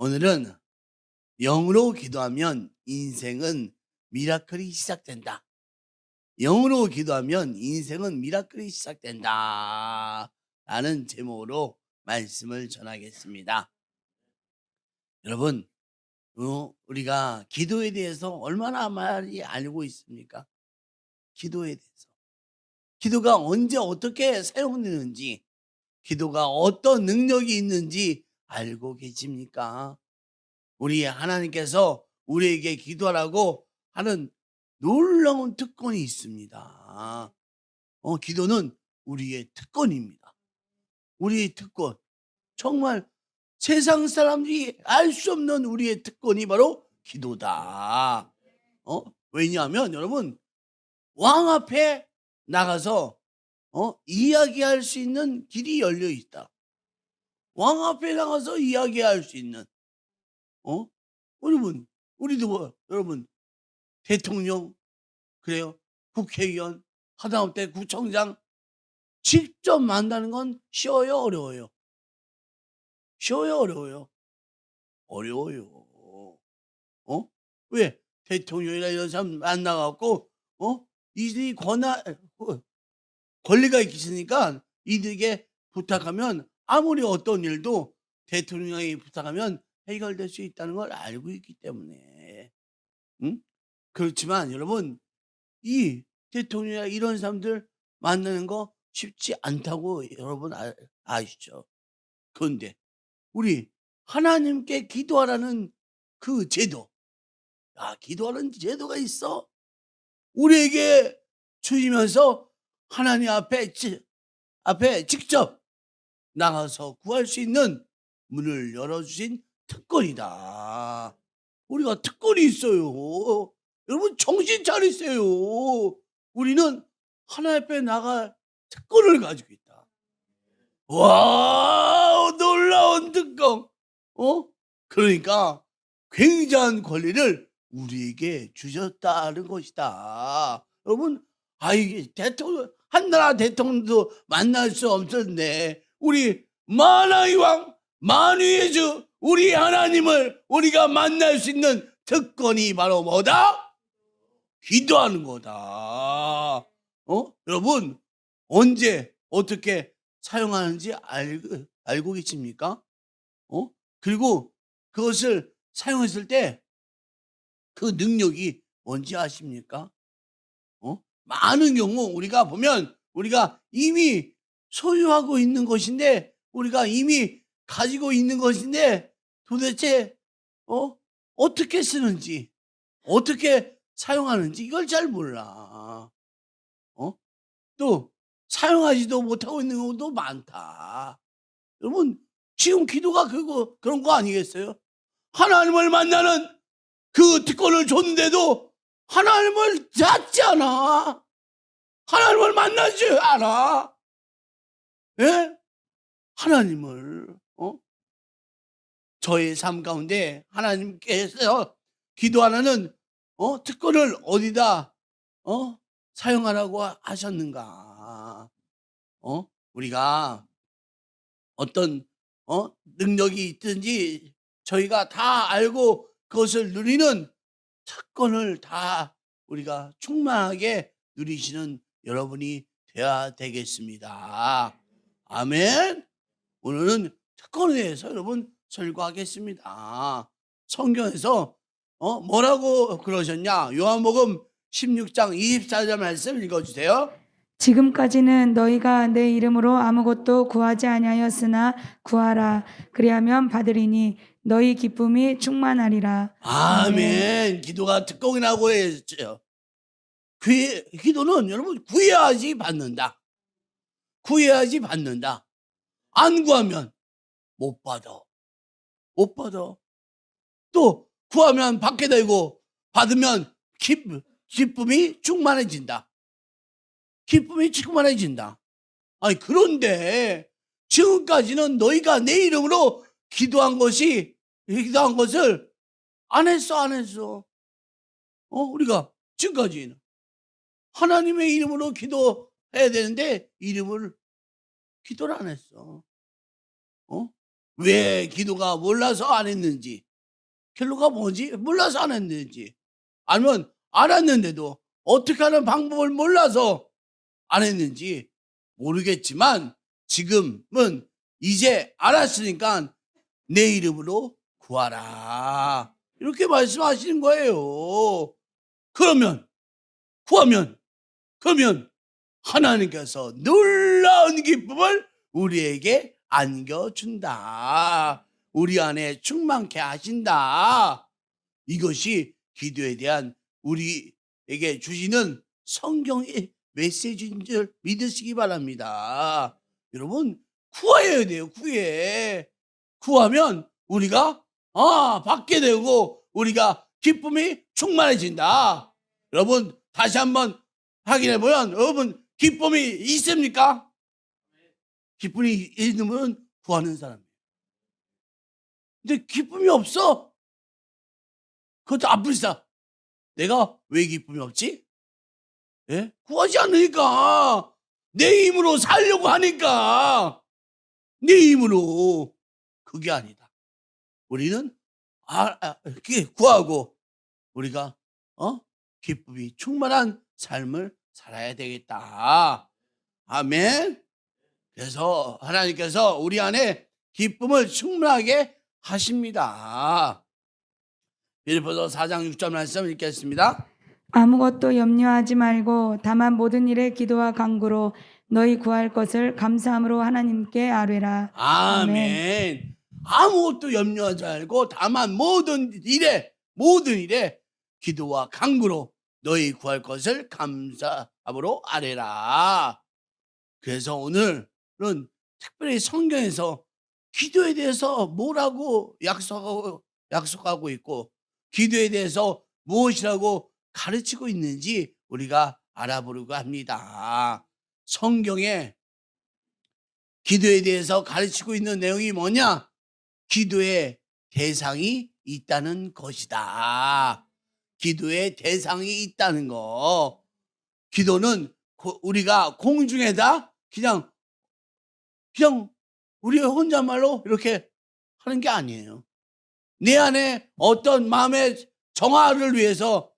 오늘은 영으로 기도하면 인생은 미라클이 시작된다. 영으로 기도하면 인생은 미라클이 시작된다. 라는 제목으로 말씀을 전하겠습니다. 여러분, 우리가 기도에 대해서 얼마나 많이 알고 있습니까? 기도에 대해서. 기도가 언제 어떻게 사용되는지, 기도가 어떤 능력이 있는지 알고 계십니까? 우리 하나님께서 우리에게 기도하라고 하는 놀라운 특권이 있습니다. 기도는 우리의 특권입니다. 우리의 특권. 정말 세상 사람들이 알 수 없는 우리의 특권이 바로 기도다. 왜냐하면 여러분, 왕 앞에 나가서 이야기할 수 있는 길이 열려 있다. 왕 앞에 나가서 이야기할 수 있는 어? 여러분, 우리도 여러분, 대통령, 그래요, 국회의원, 하다못해 구청장 직접 만나는 건 쉬워요, 어려워요? 쉬워요, 어려워요? 어려워요. 왜? 대통령이나 이런 사람 만나갖고 이들이 권리가 있으니까 이들에게 부탁하면 아무리 어떤 일도 대통령이 부탁하면 해결될 수 있다는 걸 알고 있기 때문에. 응? 그렇지만 여러분, 이 대통령이나 이런 사람들 만나는 거 쉽지 않다고 여러분 아시죠? 그런데 우리 하나님께 기도하라는 그 제도, 기도하는 제도가 있어. 우리에게 주시면서 하나님 앞에 직접 나가서 구할 수 있는 문을 열어주신 특권이다. 우리가 특권이 있어요. 여러분, 정신 차리세요. 우리는 하나님 앞에 나갈 특권을 가지고 있다. 와, 놀라운 특권. 그러니까 굉장한 권리를 우리에게 주셨다는 것이다. 여러분, 이게 한나라 대통령도 만날 수 없었네. 우리 만왕의 왕, 만유의 주, 우리 하나님을 우리가 만날 수 있는 특권이 바로 뭐다? 기도하는 거다. 여러분, 언제 어떻게 사용하는지 알고 계십니까? 그리고 그것을 사용했을 때 그 능력이 뭔지 아십니까? 많은 경우 우리가 보면 우리가 이미 소유하고 있는 것인데, 우리가 이미 가지고 있는 것인데 도대체 어떻게 쓰는지, 어떻게 사용하는지 이걸 잘 몰라. 또 사용하지도 못하고 있는 경우도 많다. 여러분, 지금 기도가 그런 거 아니겠어요? 하나님을 만나는 그 특권을 줬는데도 하나님을 찾지 않아. 하나님을 만나지 않아. 예? 하나님을 저의 삶 가운데 하나님께서 기도하라는 특권을 어디다 사용하라고 하셨는가? 우리가 어떤 능력이 있든지 저희가 다 알고 그것을 누리는 특권을 다 우리가 충만하게 누리시는 여러분이 되어야 되겠습니다. 아멘. 오늘은 특권에 대해서 여러분 설교하겠습니다. 성경에서 뭐라고 그러셨냐? 요한복음 16장 24절 말씀 읽어주세요. 지금까지는 너희가 내 이름으로 아무것도 구하지 아니하였으나 구하라. 그리하면 받으리니 너희 기쁨이 충만하리라. 아멘. 기도가 특권이라고 했죠. 기도는 여러분 구해야지 받는다. 구해야지 받는다. 안 구하면 못 받아. 못 받아. 또 구하면 받게 되고 받으면 기쁨이 충만해진다. 기쁨이 충만해진다. 그런데 지금까지는 너희가 내 이름으로 기도한 것을 안 했어. 우리가 지금까지는 하나님의 이름으로 기도해야 되는데 기도를 안 했어. 왜 기도가 몰라서 안 했는지, 결론가 뭐지? 몰라서 안 했는지, 아니면 알았는데도 어떻게 하는 방법을 몰라서 안 했는지 모르겠지만 지금은 이제 알았으니까 내 이름으로 구하라. 이렇게 말씀하시는 거예요. 그러면 그러면 하나님께서 놀라운 기쁨을 우리에게 안겨준다. 우리 안에 충만케 하신다. 이것이 기도에 대한 우리에게 주시는 성경의 메시지인 줄 믿으시기 바랍니다. 여러분, 구해야 돼요. 구하면 우리가 받게 되고 우리가 기쁨이 충만해진다. 여러분, 다시 한번 확인해 보면 여러분 기쁨이 있습니까? 기쁨이 있는 분은 구하는 사람이에요. 근데 기쁨이 없어? 그것도 아프리사. 내가 왜 기쁨이 없지? 예? 구하지 않으니까. 내 힘으로 살려고 하니까. 내 힘으로. 그게 아니다. 우리는 구하고 우리가 기쁨이 충만한 삶을 살아야 되겠다. 아멘. 그래서 하나님께서 우리 안에 기쁨을 충만하게 하십니다. 빌립보서 4장 6절 말씀 읽겠습니다. 아무것도 염려하지 말고 다만 모든 일에 기도와 간구로 너희 구할 것을 감사함으로 하나님께 아뢰라. 아멘. 아무것도 염려하지 말고 다만 모든 일에 기도와 간구로 너희 구할 것을 감사함으로 아뢰라. 그래서 오늘은 특별히 성경에서 기도에 대해서 뭐라고 약속하고 있고 기도에 대해서 무엇이라고 가르치고 있는지 우리가 알아보려고 합니다. 성경에 기도에 대해서 가르치고 있는 내용이 뭐냐? 기도의 대상이 있다는 것이다. 기도의 대상이 있다는 거. 기도는 우리가 공중에다 그냥 우리 혼자말로 이렇게 하는 게 아니에요. 내 안에 어떤 마음의 정화를 위해서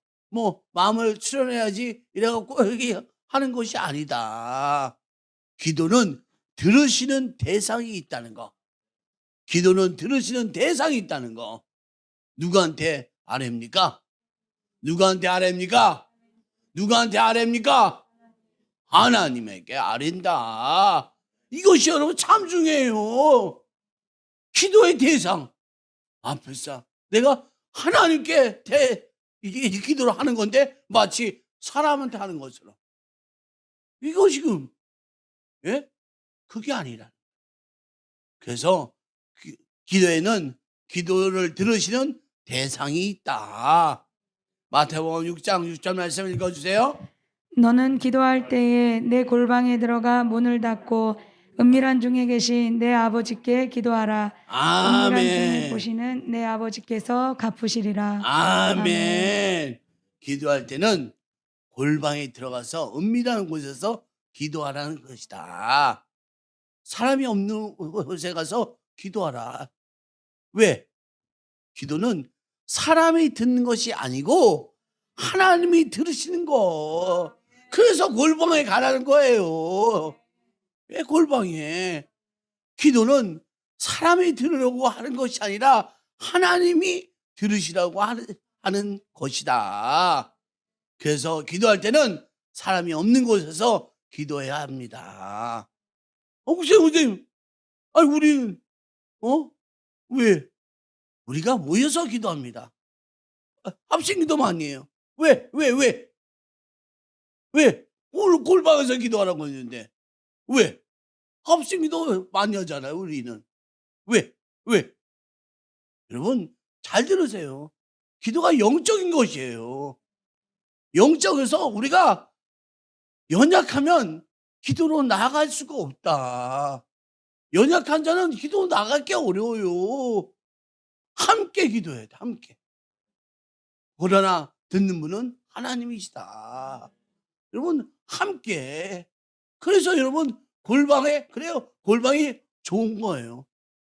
마음을 수련해야지 이래갖고 여기 하는 것이 아니다. 기도는 들으시는 대상이 있다는 거. 기도는 들으시는 대상이 있다는 거. 누구한테 아뢰입니까? 누구한테 아뢰입니까? 누구한테 아뢰입니까? 하나님에게 아뢰인다. 이것이 여러분 참 중요해요. 기도의 대상. 불사. 내가 하나님께 기도를 하는 건데 마치 사람한테 하는 것처럼. 이거 지금 그게 아니라. 그래서 기도에는 기도를 들으시는 대상이 있다. 마태복음 6장 6절 말씀 읽어주세요. 너는 기도할 때에 내 골방에 들어가 문을 닫고 은밀한 중에 계신 내 아버지께 기도하라. 은밀한 중에 아멘. 보시는 내 아버지께서 갚으시리라. 아멘. 기도할 때는 골방에 들어가서 은밀한 곳에서 기도하라는 것이다. 사람이 없는 곳에 가서 기도하라. 왜? 기도는 사람이 듣는 것이 아니고 하나님이 들으시는 거. 그래서 골방에 가라는 거예요. 왜 골방에? 기도는 사람이 들으려고 하는 것이 아니라 하나님이 들으시라고 하는 것이다. 그래서 기도할 때는 사람이 없는 곳에서 기도해야 합니다. 선생님, 우리는 왜? 우리가 모여서 기도합니다. 합심 기도만 아니에요. 왜? 오늘 골방에서 기도하라고 했는데 왜? 합심 기도 많이 하잖아요. 우리는. 왜? 여러분 잘 들으세요. 기도가 영적인 것이에요. 영적에서 우리가 연약하면 기도로 나아갈 수가 없다. 연약한 자는 기도 나가기 어려워요. 함께 기도해야 돼. 함께. 그러나 듣는 분은 하나님이시다. 여러분 함께. 그래서 여러분 골방이 좋은 거예요.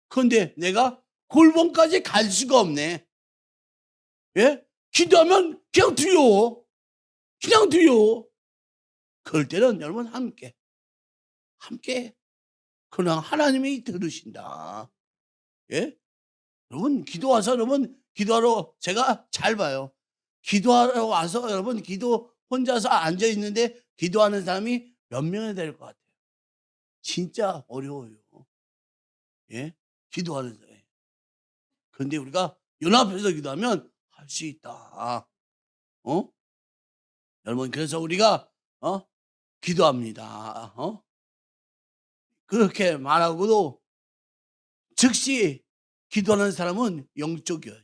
그런데 내가 골방까지 갈 수가 없네. 예? 기도하면 그냥 두려워. 그냥 두려워. 그럴 때는 여러분 함께. 그러나 하나님이 들으신다. 예? 여러분 기도와서 여러분 기도하러 제가 잘 봐요. 기도하러 와서 여러분 기도 혼자서 앉아 있는데 기도하는 사람이 몇 명이 될 것 같아요. 진짜 어려워요. 예? 기도하는 사람. 그런데 우리가 연합해서 기도하면 할 수 있다. 여러분 그래서 우리가 기도합니다. 그렇게 말하고도 즉시 기도하는 사람은 영적이에요.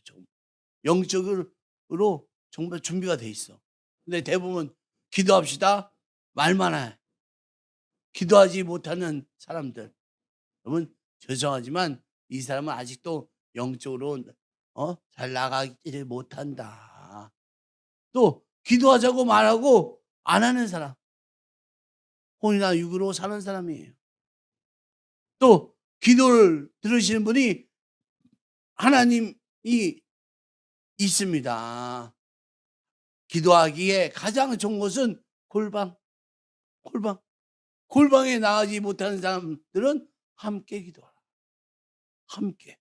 영적으로 정말 준비가 돼 있어. 근데 대부분 기도합시다. 말만 해. 기도하지 못하는 사람들. 여러분 죄송하지만 이 사람은 아직도 영적으로 잘 나가지 못한다. 또 기도하자고 말하고 안 하는 사람. 혼이나 육으로 사는 사람이에요. 또 기도를 들으시는 분이 하나님이 있습니다. 기도하기에 가장 좋은 것은 골방에 나가지 못하는 사람들은 함께 기도하라. 함께.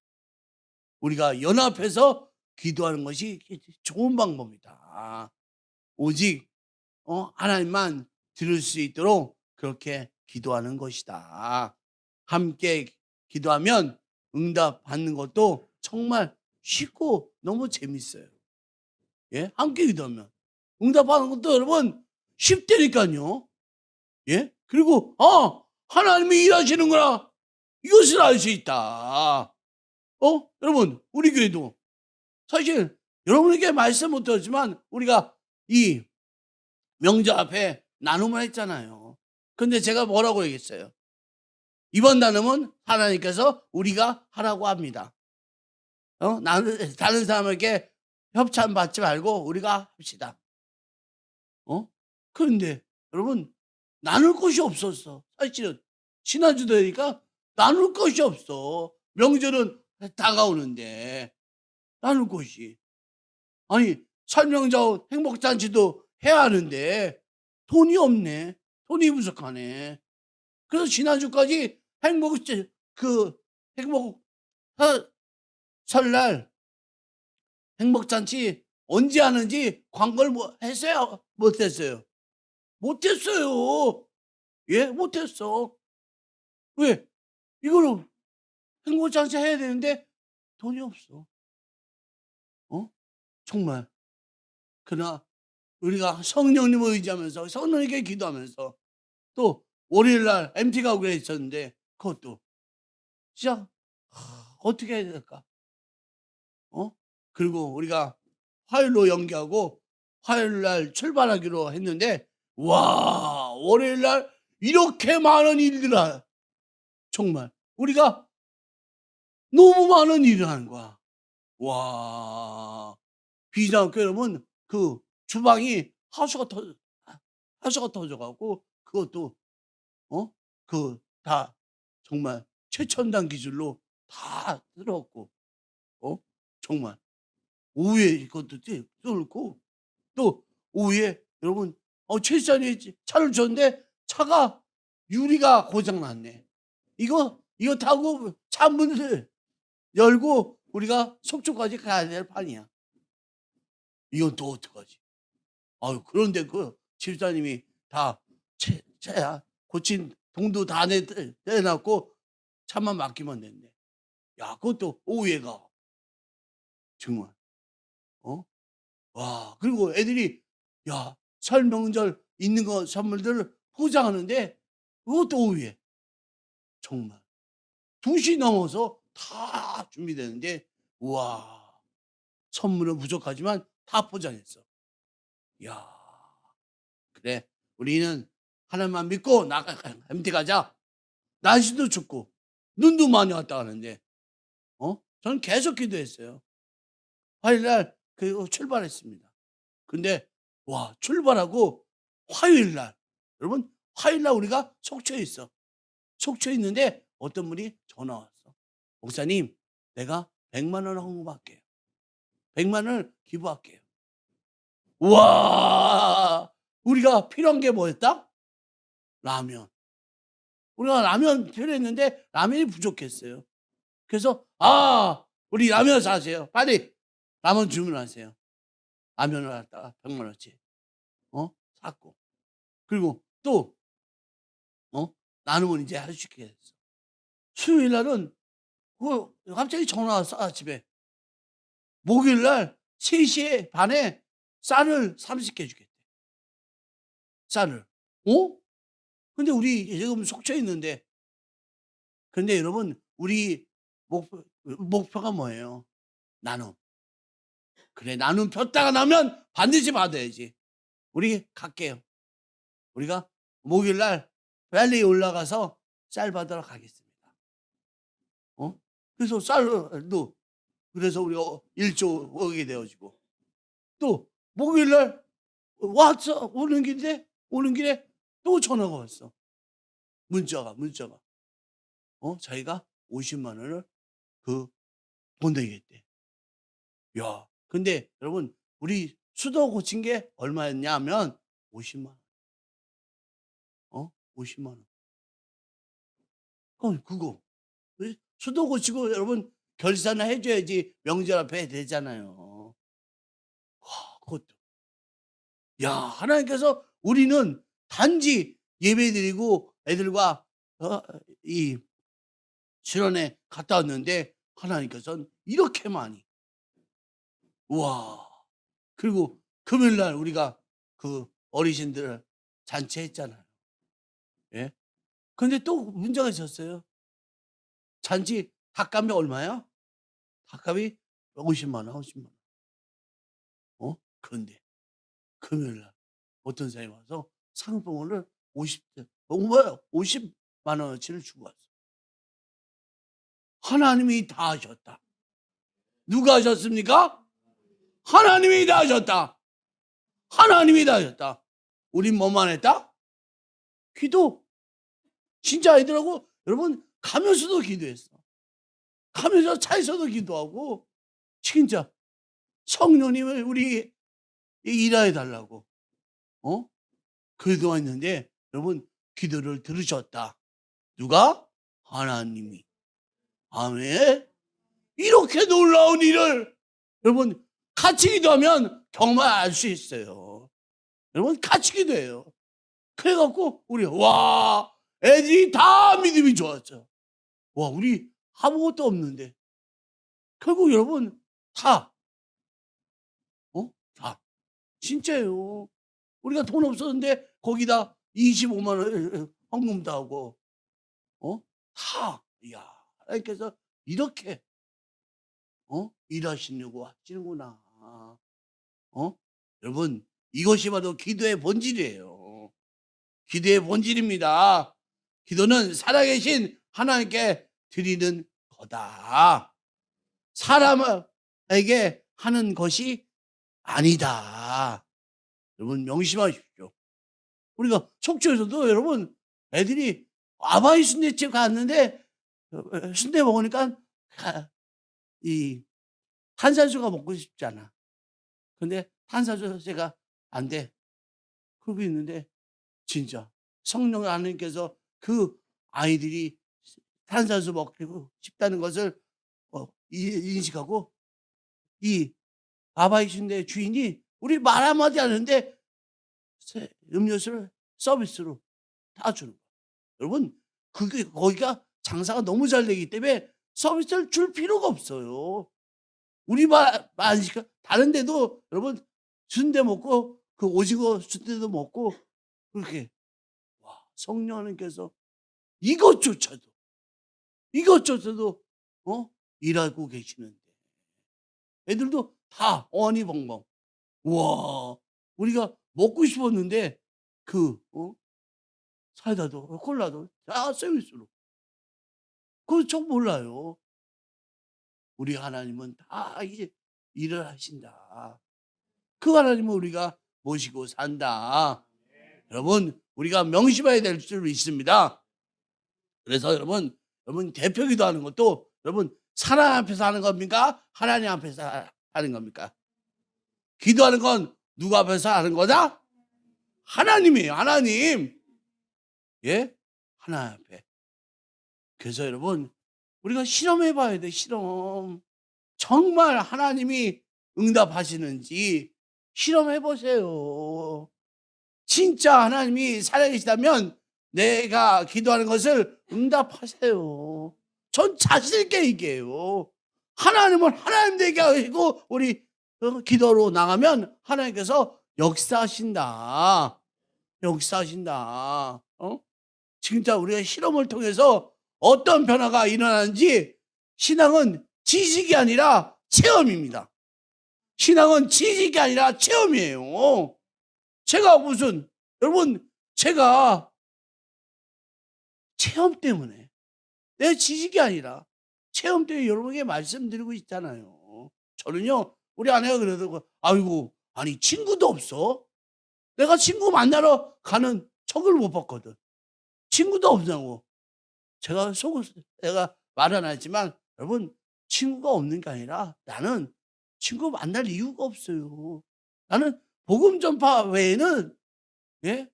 우리가 연합해서 기도하는 것이 좋은 방법이다. 오직 하나님만 들을 수 있도록 그렇게 기도하는 것이다. 함께 기도하면 응답 받는 것도 정말 쉽고 너무 재밌어요. 예? 함께 기도하면 응답 받는 것도 여러분 쉽다니까요. 예? 그리고 하나님이 일하시는구나. 이것을 알 수 있다. 여러분 우리 교회도 사실 여러분에게 말씀 못 드렸지만 우리가 이 명절 앞에 나눔을 했잖아요. 근데 제가 뭐라고 얘기했어요? 이번 나눔은 하나님께서 우리가 하라고 합니다. 다른 사람에게 협찬 받지 말고 우리가 합시다. 그런데 여러분 나눌 것이 없었어. 사실은 지난주도 되니까 나눌 것이 없어. 명절은 다가오는데 나눌 것이. 아니 설명자원 행복잔치도 해야 하는데 돈이 없네. 돈이 부족하네. 그래서 지난주까지 행복 설날 행복잔치 언제 하는지 광고를 했어요? 못했어요? 못했어요. 예, 못했어. 왜? 이거는 행복잔치 해야 되는데 돈이 없어. 정말. 그러나 우리가 성령님을 의지하면서 성령님께 기도하면서 또 월요일날 MT 가고 있었는데 그것도 진짜 어떻게 해야 될까? 그리고 우리가 화요일로 연기하고 화요일날 출발하기로 했는데 와 월요일날 이렇게 많은 일들아 정말 우리가 너무 많은 일을 하는 거야. 와 비장학교 여러분 그 주방이 하수가 터져갖고 그것도 그 다 정말 최첨단 기술로 다 들어갔고 정말 오후에 그것도 뚫고 또 오후에 여러분 최선이 차를 줬는데 차가 유리가 고장 났네. 이거 타고 차 문을 열고 우리가 속초까지 가야 될 판이야. 이건 또 어떡하지? 그런데 그 집사님이 다 차야 고친 동도 다 내놨고 차만 맡기면 된대. 야, 그것도 오후에 가. 정말. 와, 그리고 애들이 야, 설 명절 있는 거 선물들을 포장하는데 그것도 오후에. 정말. 2시 넘어서 다 준비되는데 우와. 선물은 부족하지만 다 포장했어. 야. 그래. 우리는 하나님만 믿고 MT 가자. 날씨도 춥고 눈도 많이 왔다 가는데 저는 계속 기도했어요. 화요일날 그리고 출발했습니다. 근데 와 출발하고 화요일날 여러분 화요일날 우리가 속초에 있어. 속초에 있는데 어떤 분이 전화 왔어. 목사님, 내가 100만 원 헌금할게요. 100만 원을 기부할게요. 우와, 우리가 필요한 게 뭐였다? 라면. 우리가 라면 필요했는데 라면이 부족했어요. 그래서 우리 라면 사세요. 빨리 라면 주문하세요. 라면을 갖다가 100만 원치 샀고, 그리고 또 나눔은 이제 할 수 있게 됐어. 수요일 날은 갑자기 전화 왔어. 집에 목요일 날 3시 반에 쌀을 30개 주겠대. 쌀을. 근데 우리 지금 속초 있는데, 근데 여러분, 우리 목표가 뭐예요? 나눔. 그래, 나눔 폈다가 나면 반드시 받아야지. 우리 갈게요. 우리가 목요일 날 빨리 올라가서 쌀 받으러 가겠습니다. 그래서 쌀도, 그래서 우리가 1조 오게 되어지고, 또 목요일 날 왔어. 오는 길에 또 전화가 왔어. 문자가 자기가 50만 원을 보내겠대. 야, 근데 여러분, 우리 수도 고친 게 얼마였냐면 50만 원. 50만 원. 그거 수도 고치고 여러분 결산을 해줘야지 명절 앞에 되잖아요. 그것도. 야, 하나님께서 우리는 단지 예배드리고 애들과 이 수련회 갔다 왔는데 하나님께서는 이렇게 많이. 우와. 그리고 금요일 날 우리가 그 어르신들 잔치했잖아요. 예? 근데 또 문제가 있었어요. 잔치 닭값이 얼마야? 닭값이 50만 원, 50만 원. 그런데 금요일 날 어떤 사람이 와서 상봉을 50만 원어치를 주고 왔어. 하나님이 다 하셨다. 누가 하셨습니까? 하나님이 다 하셨다. 하나님이 다 하셨다. 우린 뭐만 했다? 기도. 진짜 아이들하고 여러분 가면서도 기도했어. 가면서 차에서도 기도하고, 진짜 성령님을 우리 일하여 달라고 기도했는데 여러분 기도를 들으셨다. 누가? 하나님이. 아멘. 이렇게 놀라운 일을 여러분 같이 기도하면 정말 알 수 있어요. 여러분 같이 기도해요. 그래갖고 우리 애들이 다 믿음이 좋았죠. 우리 아무것도 없는데 결국 여러분 다 진짜예요. 우리가 돈 없었는데 거기다 25만 원 헌금도 하고 야, 하나님께서 이렇게 일하시려고 하시는구나. 여러분 이것이 바로 기도의 본질이에요. 기도의 본질입니다. 기도는 살아계신 하나님께 드리는 거다. 사람에게 하는 것이 아니다. 여러분 명심하십시오. 우리가 속초에서도 여러분 애들이 아바이 순대집 갔는데 순대 먹으니까 이 탄산수가 먹고 싶잖아. 근데 탄산수가 안 돼. 그러고 있는데 진짜 성령 하나님께서 그 아이들이 탄산수 먹고 싶다는 것을 인식하고 이 아바이 순대 주인이 우리 말 한마디 하는데 음료수를 서비스로 다 주는 거예요. 여러분 거기가 장사가 너무 잘 되기 때문에 서비스를 줄 필요가 없어요. 우리 말 안 시켜. 다른 데도 여러분 순대 먹고 그 오징어 순대도 먹고 그렇게 성령 하나님께서 이것조차도 일하고 계시는데 애들도 다 어안이 벙벙. 우와, 우리가 먹고 싶었는데 사이다도 콜라도 다 서비스로. 그거 좀 몰라요. 우리 하나님은 다 이제 일을 하신다. 그 하나님은 우리가 모시고 산다. 여러분 우리가 명심해야 될 줄 있습니다. 그래서 여러분 대표기도 하는 것도 여러분, 사람 앞에서 하는 겁니까? 하나님 앞에서 하는 겁니까? 기도하는 건 누구 앞에서 하는 거다? 하나님이에요. 하나님. 예? 하나님 앞에. 그래서 여러분, 우리가 실험해 봐야 돼. 실험. 정말 하나님이 응답하시는지 실험해 보세요. 진짜 하나님이 살아계시다면 내가 기도하는 것을 응답하세요. 전 자신 있게 얘기해요. 하나님은 하나님 되게 하시고 우리 기도로 나가면 하나님께서 역사하신다. 역사하신다. 진짜 우리가 실험을 통해서 어떤 변화가 일어나는지. 신앙은 지식이 아니라 체험입니다. 신앙은 지식이 아니라 체험이에요. 여러분, 제가 체험 때문에, 내 지식이 아니라 체험 때문에 여러분에게 말씀드리고 있잖아요. 저는요, 우리 아내가 그러더라고요. 아이고, 아니, 친구도 없어? 내가 친구 만나러 가는 척을 못 봤거든. 친구도 없냐고. 내가 말 안 했지만, 여러분, 친구가 없는 게 아니라 나는 친구 만날 이유가 없어요. 나는 복음 전파 외에는, 예?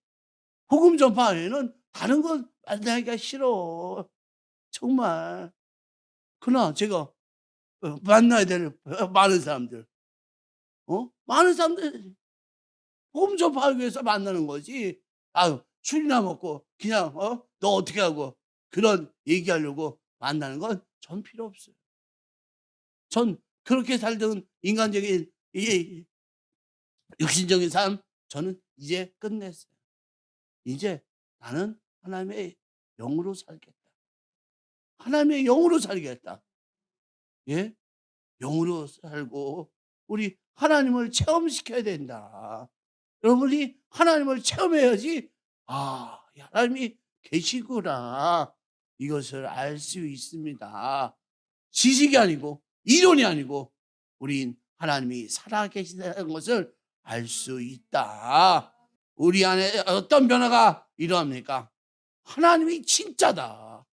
복음 전파 외에는 다른 건 만나기가 싫어. 정말. 그러나 제가 만나야 될 많은 사람들, 많은 사람들 복음 전파하기 위해서 만나는 거지. 술이나 먹고 그냥 너 어떻게 하고 그런 얘기하려고 만나는 건 전 필요 없어요. 전 그렇게 살던 인간적인 육신적인 삶 저는 이제 끝냈어요. 이제 나는 하나님의 영으로 살겠다. 하나님의 영으로 살겠다. 예? 영으로 살고 우리 하나님을 체험시켜야 된다. 여러분이 하나님을 체험해야지 하나님이 계시구나 이것을 알 수 있습니다. 지식이 아니고 이론이 아니고 우린 하나님이 살아계시다는 것을 알 수 있다. 우리 안에 어떤 변화가 일어납니까? 하나님이 진짜다.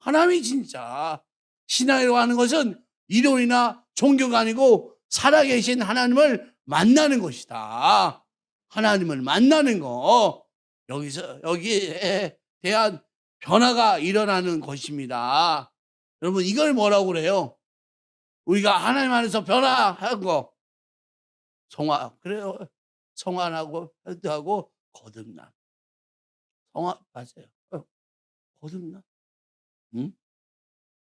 하나님이 진짜. 신앙이라고 하는 것은 이론이나 종교가 아니고 살아계신 하나님을 만나는 것이다. 하나님을 만나는 거. 여기에 대한 변화가 일어나는 것입니다. 여러분, 이걸 뭐라고 그래요? 우리가 하나님 안에서 변화한 거. 그래요. 성화하고 회개하고 거듭남. 성화 맞아요. 거듭남. 응?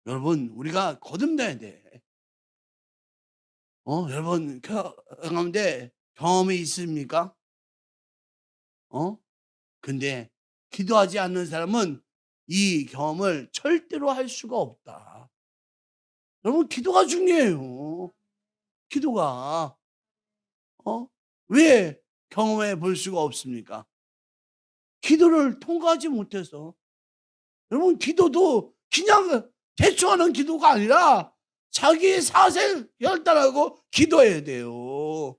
여러분, 우리가 거듭나야 돼. 여러분, 가운데 경험이 있습니까? 근데 기도하지 않는 사람은 이 경험을 절대로 할 수가 없다. 여러분, 기도가 중요해요. 기도가. 왜 경험해 볼 수가 없습니까? 기도를 통과하지 못해서. 여러분, 기도도 그냥 대충 하는 기도가 아니라 자기의 사생 결단하고 기도해야 돼요.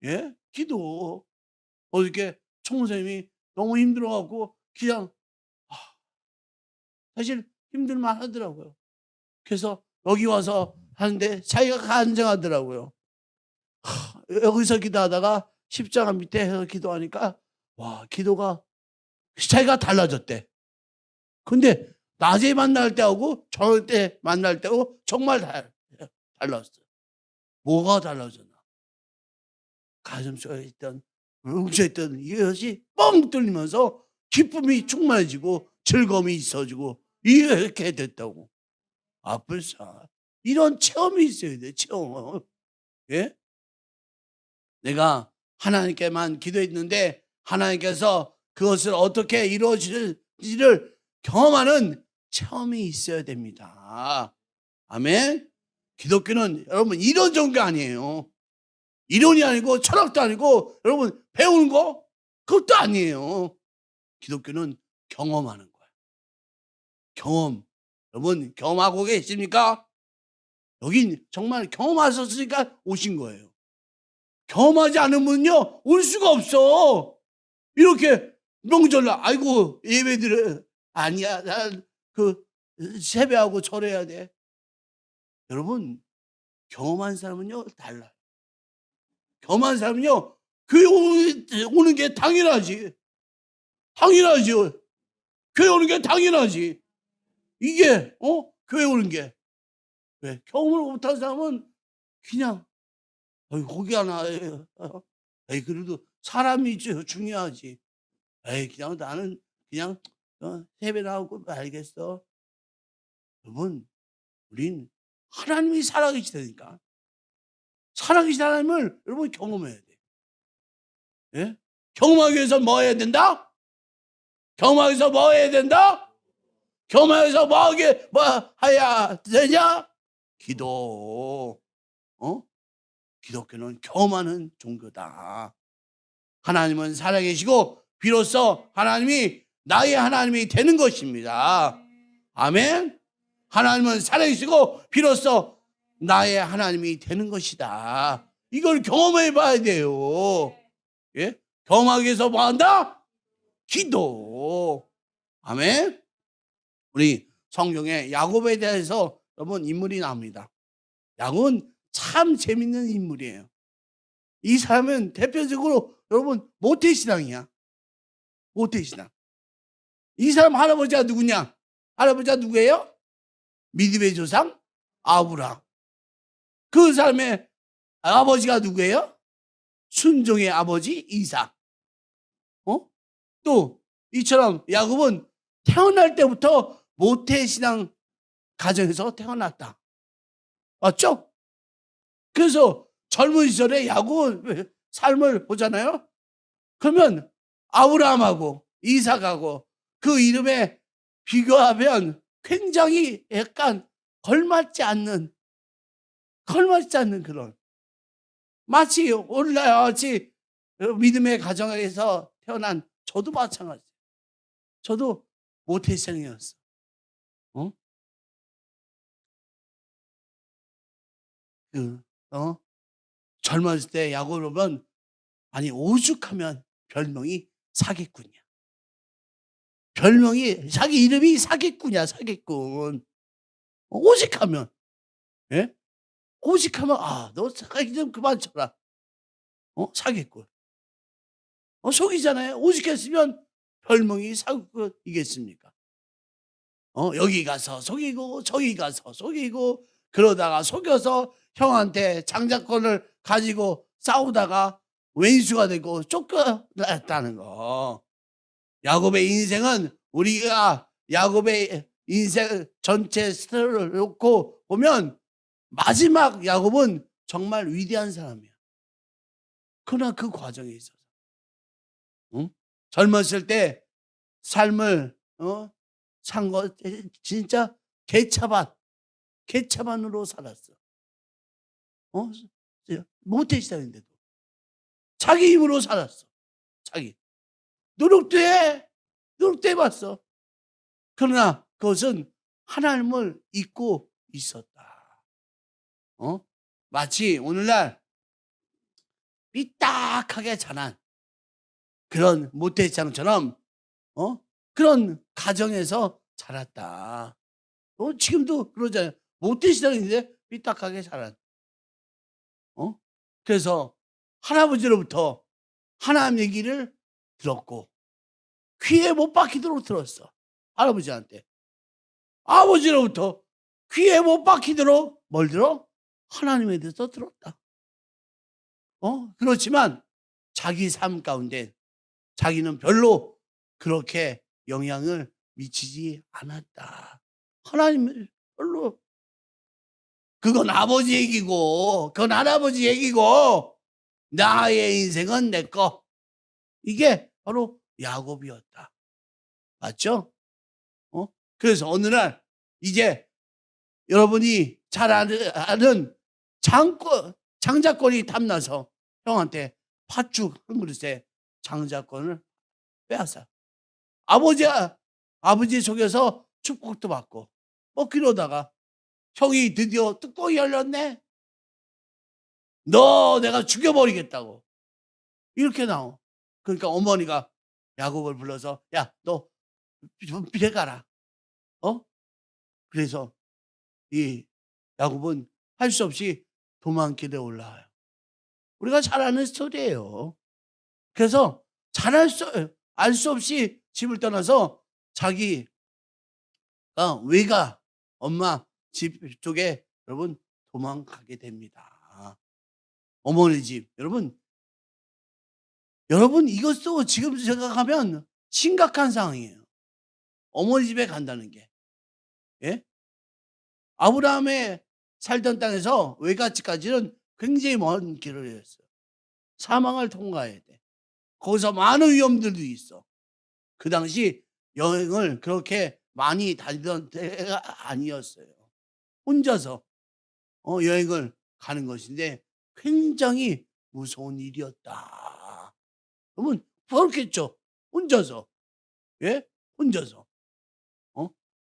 예? 기도. 어저께 총무생님이 너무 힘들어갖고 그냥 사실 힘들만 하더라고요. 그래서 여기 와서 하는데 자기가 간증하더라고요. 여기서 기도하다가 십자가 밑에 해서 기도하니까 기도가 자기가 달라졌대. 근데 낮에 만날 때하고 저녁 때 만날 때하고 정말 달랐어요. 뭐가 달라졌나? 가슴속에 있던 뭉쳐있던 이것이 뻥 뚫리면서 기쁨이 충만해지고 즐거움이 있어지고 이렇게 됐다고. 불사. 이런 체험이 있어야 돼. 체험. 예? 내가 하나님께만 기도했는데 하나님께서 그것을 어떻게 이루어질지를 경험하는 체험이 있어야 됩니다. 아멘. 기독교는 여러분 이런 종교 아니에요. 이론이 아니고 철학도 아니고 여러분 배우는 거 그것도 아니에요. 기독교는 경험하는 거예요. 경험. 여러분 경험하고 계십니까? 여긴 정말 경험하셨으니까 오신 거예요. 경험하지 않은 분은요 올 수가 없어. 이렇게 명절날 아이고 예배드려 아니야 난 세배하고 절해야 돼. 여러분, 경험한 사람은요 달라요. 경험한 사람은요 교회 오는 게 당연하지. 당연하지. 교회 오는 게 당연하지. 이게 교회 오는 게. 왜? 경험을 못한 사람은 그냥 거기 하나 그래도 사람이 중요하지. 그냥 나는 그냥 세배 나오고 알겠어. 여러분, 우린 하나님이 살아계시다니까. 살아계신 하나님을 여러분 경험해야 돼. 예? 경험하기 위해서 뭐 해야 된다? 경험하기 위해서 뭐 해야 된다? 경험하기 위해서 뭐 해야 되냐? 기도. 기독교는 경험하는 종교다. 하나님은 살아계시고 비로소 하나님이 나의 하나님이 되는 것입니다. 아멘. 하나님은 살아계시고 비로소 나의 하나님이 되는 것이다. 이걸 경험해 봐야 돼요. 예? 경험하기 위해서 뭐 한다? 기도. 아멘. 우리 성경에 야곱에 대해서 여러분 인물이 나옵니다. 야곱은 참 재밌는 인물이에요. 이 사람은 대표적으로 여러분 모태신앙이야. 모태신앙. 이 사람 할아버지가 누구냐? 할아버지가 누구예요? 믿음의 조상 아브라함. 그 사람의 아버지가 누구예요? 순종의 아버지 이삭. 또 이처럼 야곱은 태어날 때부터 모태신앙 가정에서 태어났다. 맞죠? 그래서 젊은 시절에 야곱 삶을 보잖아요. 그러면 아브라함하고 이삭하고 그 이름에 비교하면 굉장히 약간 걸맞지 않는 그런, 마치 오늘날 같이 믿음의 가정에서 태어난 저도 마찬가지예요. 저도 모태신앙이었어. 젊었을 때 야곱을 보면 오죽하면 별명이 사기꾼이야. 별명이 자기 이름이 사기꾼이야. 사기꾼. 오직하면, 예? 오직하면 너 사기 좀 그만 쳐라. 사기꾼. 속이잖아요. 오직했으면 별명이 사기꾼이겠습니까? 여기 가서 속이고 저기 가서 속이고 그러다가 속여서 형한테 장자권을 가지고 싸우다가 왼수가 되고 쫓겨났다는 거. 야곱의 인생은 우리가 야곱의 인생 전체 스토리를 놓고 보면 마지막 야곱은 정말 위대한 사람이야. 그러나 그 과정에 있어서 젊었을 때 삶을 산 거 진짜 개차반으로 살았어. 모태신앙인데도 자기 힘으로 살았어. 자기 노력도 해봤어. 그러나 그것은 하나님을 잊고 있었다. 마치 오늘날 삐딱하게 자란 그런 모태신앙처럼 그런 가정에서 자랐다. 지금도 그러잖아요. 모태신앙인데 삐딱하게 자란. 그래서 할아버지로부터 하나님 얘기를 들었고 귀에 못 박히도록 들었어. 할아버지한테. 아버지로부터 귀에 못 박히도록 뭘 들어? 하나님에 대해서 들었다. 그렇지만 자기 삶 가운데 자기는 별로 그렇게 영향을 미치지 않았다. 하나님을 별로. 그건 아버지 얘기고 그건 할아버지 얘기고 나의 인생은 내 거. 이게 바로 야곱이었다. 맞죠? 그래서 어느 날 이제 여러분이 잘 아는 장자권이 탐나서 형한테 팥죽 한 그릇에 장자권을 빼앗아. 아버지 속에서 축복도 받고 그러다가 형이 드디어 뚜껑이 열렸네. 너 내가 죽여버리겠다고. 이렇게 나와. 그러니까 어머니가 야곱을 불러서 야, 너 좀 피해 가라. 그래서 이 야곱은 할 수 없이 도망길에 올라와요. 우리가 잘 아는 스토리예요. 그래서 알 수 없이 집을 떠나서 자기 외가 엄마 집 쪽에 여러분 도망가게 됩니다. 어머니 집. 여러분 이것도 지금 생각하면 심각한 상황이에요. 어머니 집에 간다는 게. 예? 아브라함의 살던 땅에서 외갓집까지는 굉장히 먼 길을 했어요. 사망을 통과해야 돼. 거기서 많은 위험들도 있어. 그 당시 여행을 그렇게 많이 다니던 때가 아니었어요. 혼자서 여행을 가는 것인데 굉장히 무서운 일이었다. 그러면 그렇겠죠. 혼자서. 예? 혼자서.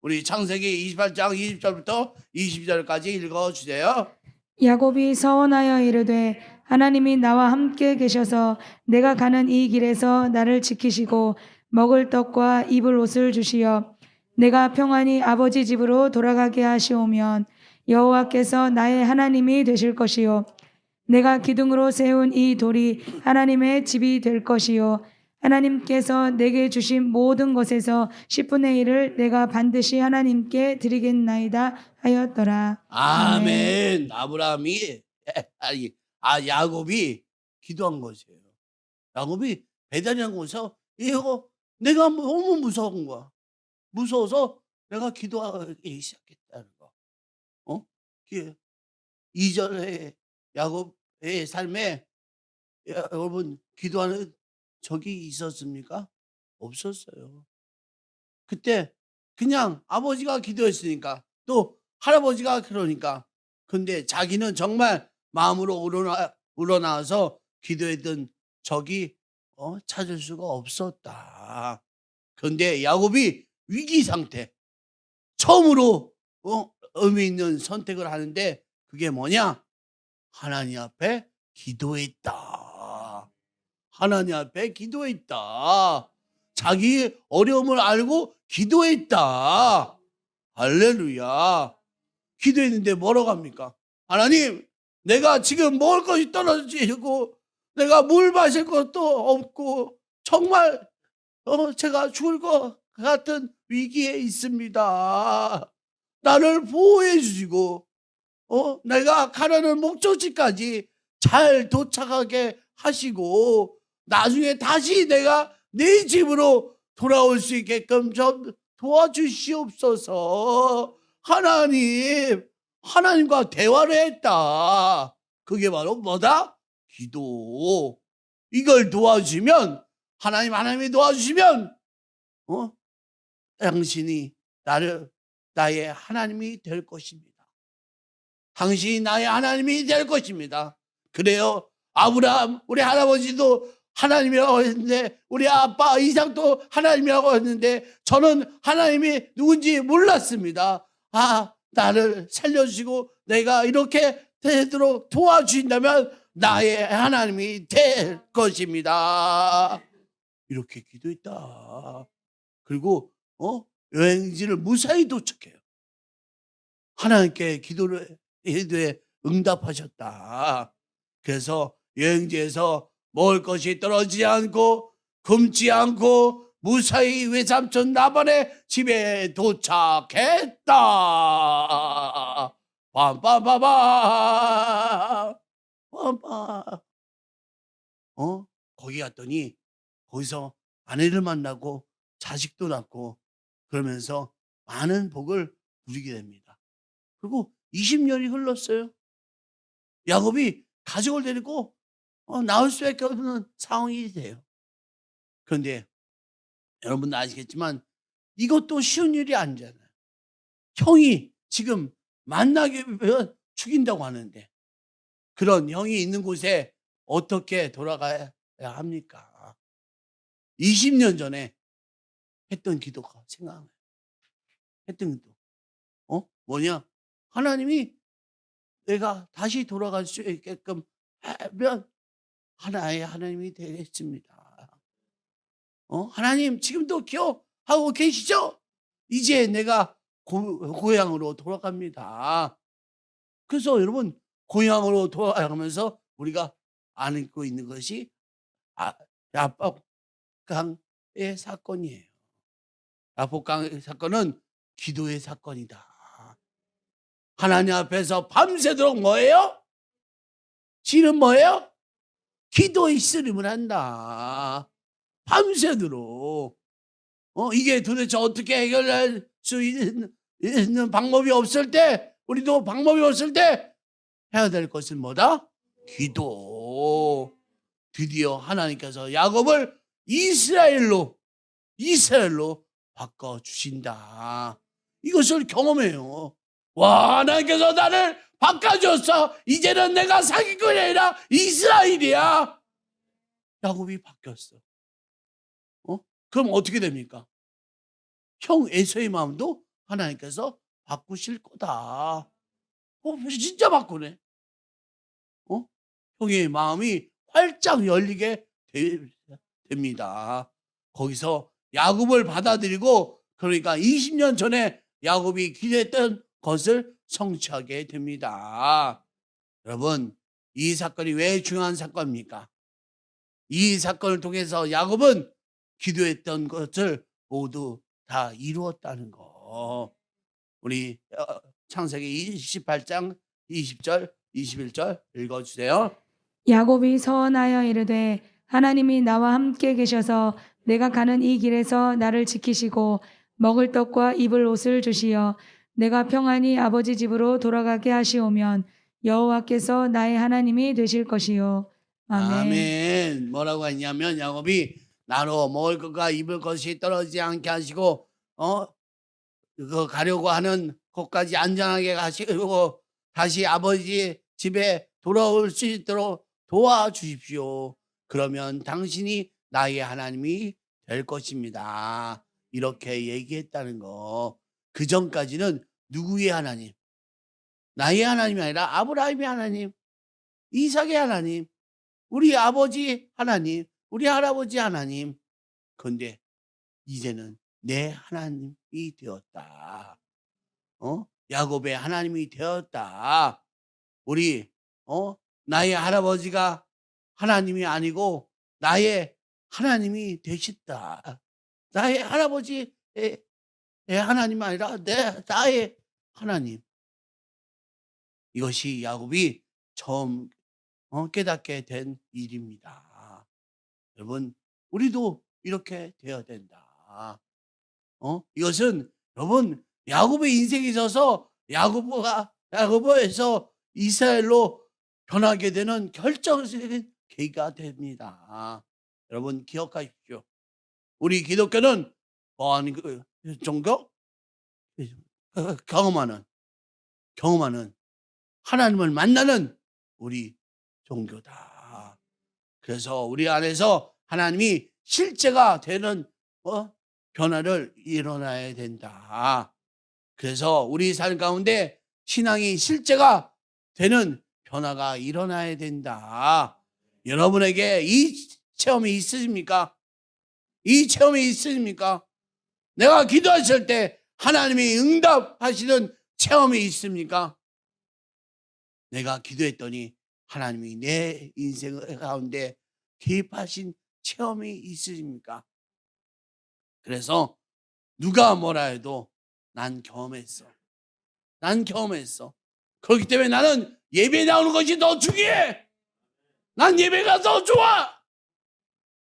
우리 창세기 28장 20절부터 22절까지 읽어주세요. 야곱이 서원하여 이르되 하나님이 나와 함께 계셔서 내가 가는 이 길에서 나를 지키시고 먹을 떡과 입을 옷을 주시어 내가 평안히 아버지 집으로 돌아가게 하시오면 여호와께서 나의 하나님이 되실 것이요 내가 기둥으로 세운 이 돌이 하나님의 집이 될 것이요 하나님께서 내게 주신 모든 것에서 10분의 1을 내가 반드시 하나님께 드리겠나이다 하였더라. 아멘. 야곱이 기도한 것이에요. 야곱이 배단이라는 곳에서 이거 내가 너무 무서운 거야. 무서워서 내가 기도하기 시작했다는 거. 2절에 야곱의 삶에 여러분 기도하는 적이 있었습니까? 없었어요. 그때 그냥 아버지가 기도했으니까 또 할아버지가 그러니까 근데 자기는 정말 마음으로 우러나와서 기도했던 적이 찾을 수가 없었다. 그런데 야곱이 위기 상태 처음으로 의미 있는 선택을 하는데 그게 뭐냐? 하나님 앞에 기도했다. 하나님 앞에 기도했다. 자기 어려움을 알고 기도했다. 할렐루야. 기도했는데 뭐라고 합니까? 하나님, 내가 지금 먹을 것이 떨어지고 내가 물 마실 것도 없고 정말 제가 죽을 것 같은 위기에 있습니다. 나를 보호해 주시고 내가 가라는 목적지까지 잘 도착하게 하시고 나중에 다시 내가 내 집으로 돌아올 수 있게끔 좀 도와주시옵소서. 하나님과 대화를 했다. 그게 바로 뭐다? 기도. 이걸 도와주면 하나님이 도와주시면 당신이 나의 하나님이 될 것입니다. 당신이 나의 하나님이 될 것입니다. 그래요. 아브라함 우리 할아버지도 하나님이라고 했는데 우리 아빠 이삭도 하나님이라고 했는데 저는 하나님이 누군지 몰랐습니다. 나를 살려주시고 내가 이렇게 되도록 도와주신다면 나의 하나님이 될 것입니다. 이렇게 기도했다. 그리고 여행지를 무사히 도착해요. 하나님께 기도를 해도 응답하셨다. 그래서 여행지에서 먹을 것이 떨어지지 않고 굶지 않고 무사히 외삼촌 라반의 집에 도착했다. 빰빰빠밤. 빰빰. 거기 갔더니 거기서 아내를 만나고 자식도 낳고 그러면서 많은 복을 누리게 됩니다. 그리고 20년이 흘렀어요. 야곱이 가족을 데리고 나올 수밖에 없는 상황이 돼요. 그런데 여러분도 아시겠지만 이것도 쉬운 일이 아니잖아요. 형이 지금 만나게 되면 죽인다고 하는데 그런 형이 있는 곳에 어떻게 돌아가야 합니까? 20년 전에 했던 기도가 생각나요. 했던 기도. 뭐냐? 하나님이 내가 다시 돌아갈 수 있게끔 하면 하나의 하나님이 되겠습니다. 하나님 지금도 기억하고 계시죠? 이제 내가 고향으로 돌아갑니다. 그래서 여러분 고향으로 돌아가면서 우리가 안고 있는 것이 야복강의 사건이에요. 야복강의 사건은 기도의 사건이다. 하나님 앞에서 밤새도록 뭐예요? 지는 뭐예요? 기도의 씨름을 한다. 밤새도록. 이게 도대체 어떻게 해결할 수 있는 방법이 없을 때, 우리도 방법이 없을 때 해야 될 것은 뭐다? 기도. 드디어 하나님께서 야곱을 이스라엘로 바꿔주신다. 이것을 경험해요. 와, 하나님께서 나를 바꿔줬어. 이제는 내가 사기꾼이 아니라 이스라엘이야. 야곱이 바뀌었어. 그럼 어떻게 됩니까? 형 에서의 마음도 하나님께서 바꾸실 거다. 진짜 바꾸네. 형의 마음이 활짝 열리게 됩니다. 거기서 야곱을 받아들이고, 그러니까 20년 전에 야곱이 기도했던 것을 성취하게 됩니다. 여러분, 이 사건이 왜 중요한 사건입니까? 이 사건을 통해서 야곱은 기도했던 것을 모두 다 이루었다는 거. 우리 창세기 28장 20절 21절 읽어주세요. 야곱이 서원하여 이르되 하나님이 나와 함께 계셔서 내가 가는 이 길에서 나를 지키시고 먹을 떡과 입을 옷을 주시어 내가 평안히 아버지 집으로 돌아가게 하시오면 여호와께서 나의 하나님이 되실 것이요. 아멘. 아멘. 뭐라고 했냐면 야곱이 나로 먹을 것과 입을 것이 떨어지지 않게 하시고 그 가려고 하는 곳까지 안전하게 가시고 다시 아버지 집에 돌아올 수 있도록 도와주십시오. 그러면 당신이 나의 하나님이 될 것입니다. 이렇게 얘기했다는 거. 그 전까지는 누구의 하나님? 나의 하나님이 아니라 아브라함의 하나님, 이삭의 하나님, 우리 아버지 하나님, 우리 할아버지 하나님. 그런데 이제는 내 하나님이 되었다. 야곱의 하나님이 되었다. 우리 나의 할아버지가 하나님이 아니고 나의 하나님이 되셨다. 나의 할아버지의 하나님이 아니라 나의 하나님. 이것이 야곱이 처음 깨닫게 된 일입니다. 여러분, 우리도 이렇게 되어야 된다. 이것은 여러분 야곱의 인생에 있어서 야곱에서 이스라엘로 변하게 되는 결정적인 계기가 됩니다. 여러분 기억하십시오. 우리 기독교는 그 종교 경험하는 하나님을 만나는 우리 종교다. 그래서 우리 안에서 하나님이 실제가 되는 변화를 일어나야 된다. 그래서 우리 삶 가운데 신앙이 실제가 되는 변화가 일어나야 된다. 여러분에게 이 체험이 있으십니까? 이 체험이 있으십니까? 내가 기도했을 때 하나님이 응답하시는 체험이 있습니까? 내가 기도했더니 하나님이 내 인생 가운데 개입하신 체험이 있으십니까? 그래서 누가 뭐라 해도 난 경험했어. 그렇기 때문에 나는 예배에 나오는 것이 더 중요해. 난 예배가 더 좋아.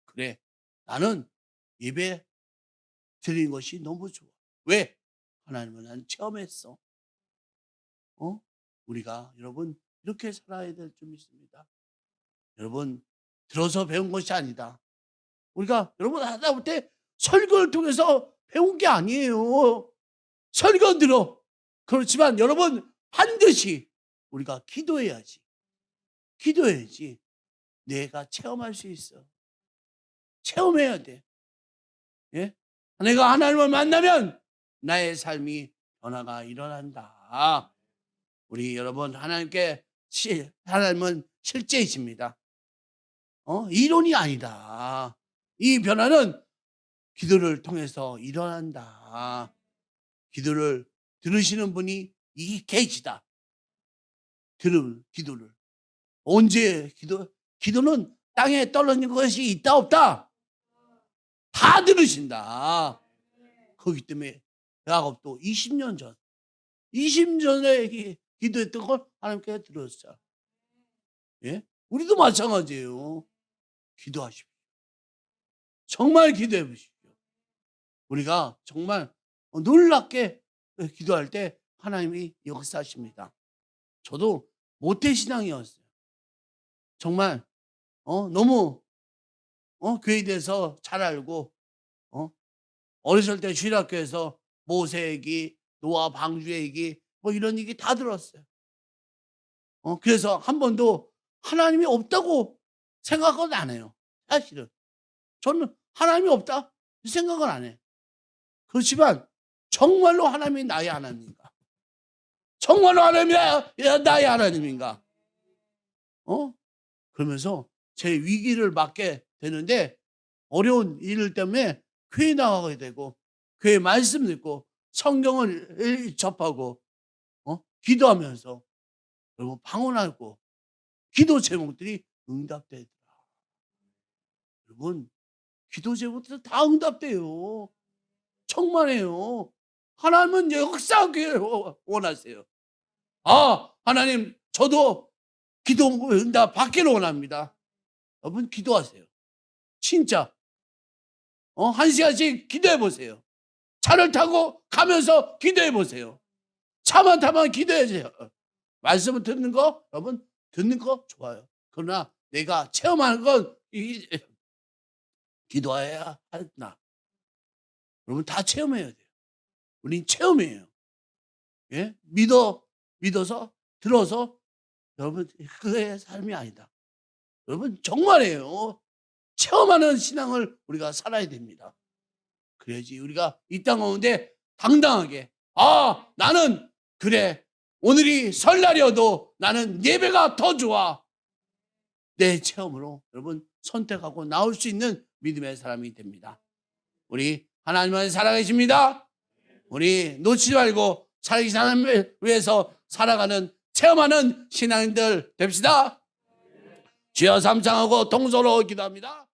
그래, 나는 예배 드리는 것이 너무 좋아. 왜? 하나님은 난 체험했어. 우리가 여러분 이렇게 살아야 될 줄 믿습니다. 여러분 들어서 배운 것이 아니다. 우리가 여러분 하다 볼 때 설교를 통해서 배운 게 아니에요. 설교 들어. 그렇지만 여러분 반드시 우리가 기도해야지. 내가 체험할 수 있어. 체험해야 돼. 예? 내가 하나님을 만나면 나의 삶이 변화가 일어난다. 우리 여러분 하나님은 실제이십니다. 이론이 아니다. 이 변화는 기도를 통해서 일어난다. 기도를 들으시는 분이 이 계시다. 들을 기도를. 언제 기도는 땅에 떨어진 것이 있다 없다 다 들으신다. 그렇기 때문에 야곱도 20년 전에 기도했던 걸 하나님께 들었어요. 예? 우리도 마찬가지예요. 기도하십시오. 정말 기도해 보십시오. 우리가 정말 놀랍게 기도할 때 하나님이 역사하십니다. 저도 모태신앙이었어요. 정말 너무 교회에 대해서 잘 알고 어렸을 때 주일학교에서 모세 얘기, 노아 방주 얘기 뭐 이런 얘기 다 들었어요. 그래서 한 번도 하나님이 없다고 생각은 안 해요. 사실은 저는 하나님이 없다 생각은 안 해요. 그렇지만 정말로 하나님이 나의 하나님인가? 정말로 하나님이 나의 하나님인가? 그러면서 제 위기를 맞게 되는데 어려운 일 때문에 교회 나가게 되고 교회 말씀 듣고 성경을 접하고 기도하면서 그리고 방언하고 기도 제목들이 응답되더라. 여러분 기도 제목들 다 응답돼요. 정말이에요. 하나님은 역사하기를 원하세요. 하나님 저도 기도 응답 받기를 원합니다. 여러분 기도하세요. 진짜 1시간씩 기도해 보세요. 차를 타고 가면서 기도해 보세요. 차만 타면 기도해주세요. 말씀을 듣는 거 여러분 듣는 거 좋아요. 그러나 내가 체험하는 건 기도해야 하나. 여러분 다 체험해야 돼요. 우린 체험이에요. 예? 믿어서 들어서 여러분 그의 삶이 아니다. 여러분 정말이에요. 체험하는 신앙을 우리가 살아야 됩니다. 그래야지 우리가 이 땅 가운데 당당하게 나는 그래 오늘이 설날이어도 나는 예배가 더 좋아. 내 체험으로 여러분 선택하고 나올 수 있는 믿음의 사람이 됩니다. 우리 하나님을 살아계십니다. 우리 놓치지 말고 살아계신 하나님을 위해서 살아가는 체험하는 신앙인들 됩시다. 주여 삼창하고 동서로 기도합니다.